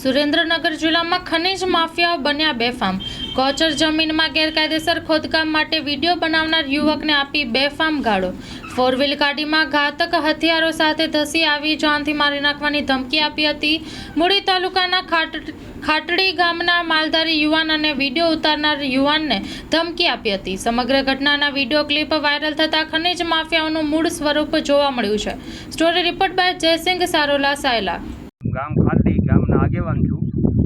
સુરેન્દ્રનગર જિલ્લામાં ખનીજ માફિયાઓ બન્યા બેફામ। ગૌચર જમીનમાં ગેરકાયદેસર ખોદકામ માટે વિડીયો બનાવનાર યુવકને આપી બેફામ ગાળો। ફોર વ્હીલ ગાડીમાં ઘાતક હથિયારો સાથે ધસી આવી જાનથી મારી નાખવાની ધમકી આપી હતી। મૂળી તાલુકાના ખાટડી ગામના માલધારી યુવાન અને વિડીયો ઉતારનાર યુવાનને ધમકી આપી હતી। સમગ્ર ઘટનાના વિડીયો ક્લિપ વાયરલ થતા ખનીજ માફિયાઓનું મૂળ સ્વરૂપ જોવા મળ્યું છે। Story report by Jaysinh Sarola Sayla. ગામ ખાટડી ગામના આગેવાન છું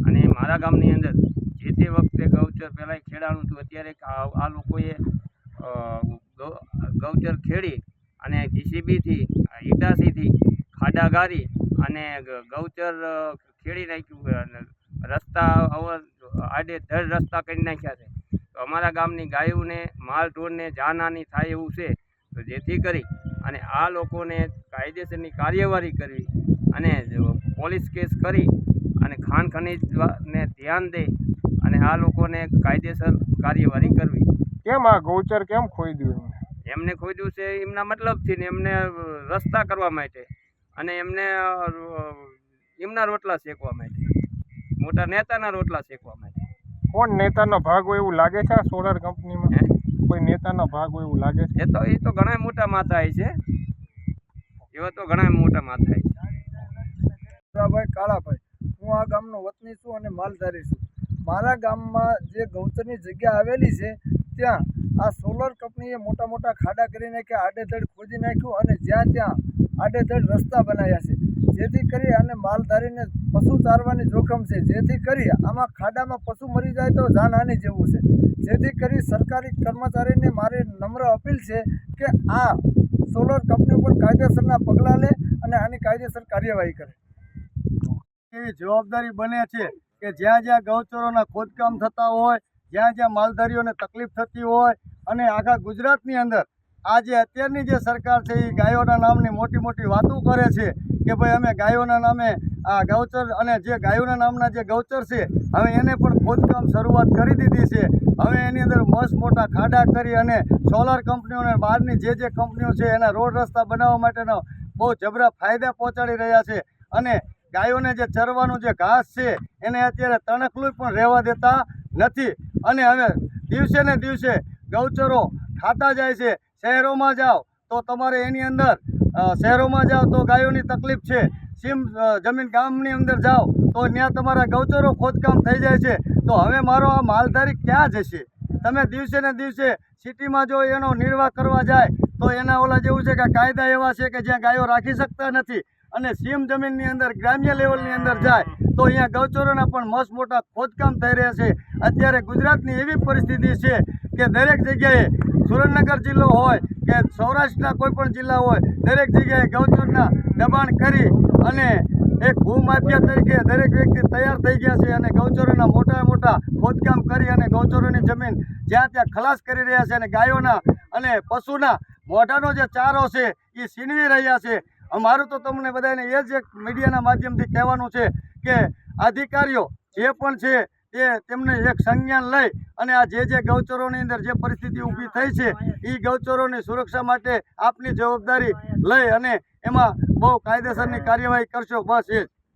અને મારા ગામની અંદર જે તે વખતે ગૌચર પહેલાં ખેડાણું હતું। અત્યારે આ લોકોએ ગૌચર ખેડી અને જીસીબીથી ઈટાસીથી ખાડા ગારી અને ગૌચર ખેડી નાખ્યું અને રસ્તા આડેધડ રસ્તા કરી નાખ્યા છે। તો અમારા ગામની ગાયોને માલ ઢોરને જાનહાની થાય એવું છે। તો જેથી કરી અને આ લોકોને કાયદેસરની કાર્યવાહી કરવી અને પોલીસ કેસ કરી અને ખાણ ખનીજને ધ્યાન દે અને આ લોકોને કાયદેસર કાર્યવાહી કરવી। કેમ આ ગૌચર કેમ ખોદ્યું? એમને ખોદ્યું છે એમના મતલબથી ને એમને રસ્તા કરવા માટે અને એમને એમના રોટલા શેકવા માટે, મોટા નેતાના રોટલા શેકવા માટે। કોણ નેતાનો ભાગ હોય એવું લાગે છે આ સોલર કંપનીમાં? કોઈ નેતાનો ભાગ હોય એવું લાગે છે? એ તો ઘણા મોટા માથા છે, એવા તો ઘણા મોટા માથા છે। ભાઈ કાળાભાઈ, હું આ ગામનો વતની છું અને માલધારી છું। મારા ગામમાં જે ગૌચરની જગ્યા આવેલી છે ત્યાં આ સોલર કંપનીએ મોટા મોટા ખાડા કરી નાખ્યા, આડેધડ ખોદી નાખ્યું અને જ્યાં ત્યાં આડેધડ રસ્તા બનાવ્યા છે, જેથી કરી અને માલધારીને પશુ ચારવાની જોખમ છે। જેથી કરી આમાં ખાડામાં પશુ મરી જાય તો જાનહાનિ જેવું છે। જેથી કરી સરકારી કર્મચારીને મારી નમ્ર અપીલ છે કે આ સોલર કંપની ઉપર કાયદેસરના પગલાં લે અને આની કાયદેસર કાર્યવાહી કરે। એવી જવાબદારી બને છે કે જ્યાં જ્યાં ગૌચરોના ખોદકામ થતા હોય, જ્યાં જ્યાં માલધારીઓને તકલીફ થતી હોય અને આખા ગુજરાતની અંદર આ જે અત્યારની જે સરકાર છે એ ગાયોના નામની મોટી મોટી વાતો કરે છે કે ભાઈ અમે ગાયોના નામે આ ગૌચર અને જે ગાયોના નામના જે ગૌચર છે હવે એને પણ ખોદકામ શરૂઆત કરી દીધી છે। હવે એની અંદર મસ્ત મોટા ખાડા કરી અને સોલાર કંપનીઓને બહારની જે કંપનીઓ છે એના રોડ રસ્તા બનાવવા માટેનો બહુ જબરા ફાયદા પહોંચાડી રહ્યા છે અને ગાયોને જે ચરવાનું જે ઘાસ છે એને અત્યારે તણખલું પણ રહેવા દેતા નથી અને હવે દિવસે ને દિવસે ગૌચરો ખાતા જાય છે। શહેરોમાં જાઓ તો તમારે એની અંદર શહેરોમાં જાઓ તો ગાયોની તકલીફ છે, જમીન ગામની અંદર જાઓ તો ત્યાં તમારા ગૌચરો ખોદકામ થઈ જાય છે। તો હવે મારો આ માલધારી ક્યાં જશે? તમે દિવસે ને દિવસે સિટીમાં જો એનો નિર્વાહ કરવા જાય તો એના ઓલા જેવું છે કે કાયદા એવા છે કે જ્યાં ગાયો રાખી શકતા નથી અને સીમ જમીનની અંદર ગ્રામ્ય લેવલની અંદર જાય તો અહીંયા ગૌચરોના પણ મસ્ત મોટા ખોદકામ થઈ રહ્યા છે। અત્યારે ગુજરાતની એવી પરિસ્થિતિ છે કે દરેક જગ્યાએ સુરેન્દ્રનગર જિલ્લો હોય કે સૌરાષ્ટ્રના કોઈ પણ જિલ્લા હોય, દરેક જગ્યાએ ગૌચરના દબાણ કરી અને એક ભૂમાફિયા તરીકે દરેક વ્યક્તિ તૈયાર થઈ ગયા છે અને ગૌચરોના મોટા મોટા ખોદકામ કરી અને ગૌચરોની જમીન જ્યાં ત્યાં ખલાસ કરી રહ્યા છે અને ગાયોના અને પશુના મોઢાનો જે ચારો છે એ છીનવી રહ્યા છે। અમારું તો તમને બધાને એ જ એક મીડિયાના માધ્યમથી કહેવાનું છે કે અધિકારીઓ જે પણ છે એ તેમને એક સંજ્ઞાન લઈ અને આ જે ગૌચરોની અંદર જે પરિસ્થિતિ ઊભી થઈ છે એ ગૌચરોની સુરક્ષા માટે આપની જવાબદારી લઈ અને એમાં બહુ કાયદેસરની કાર્યવાહી કરશો, બસ એ જ।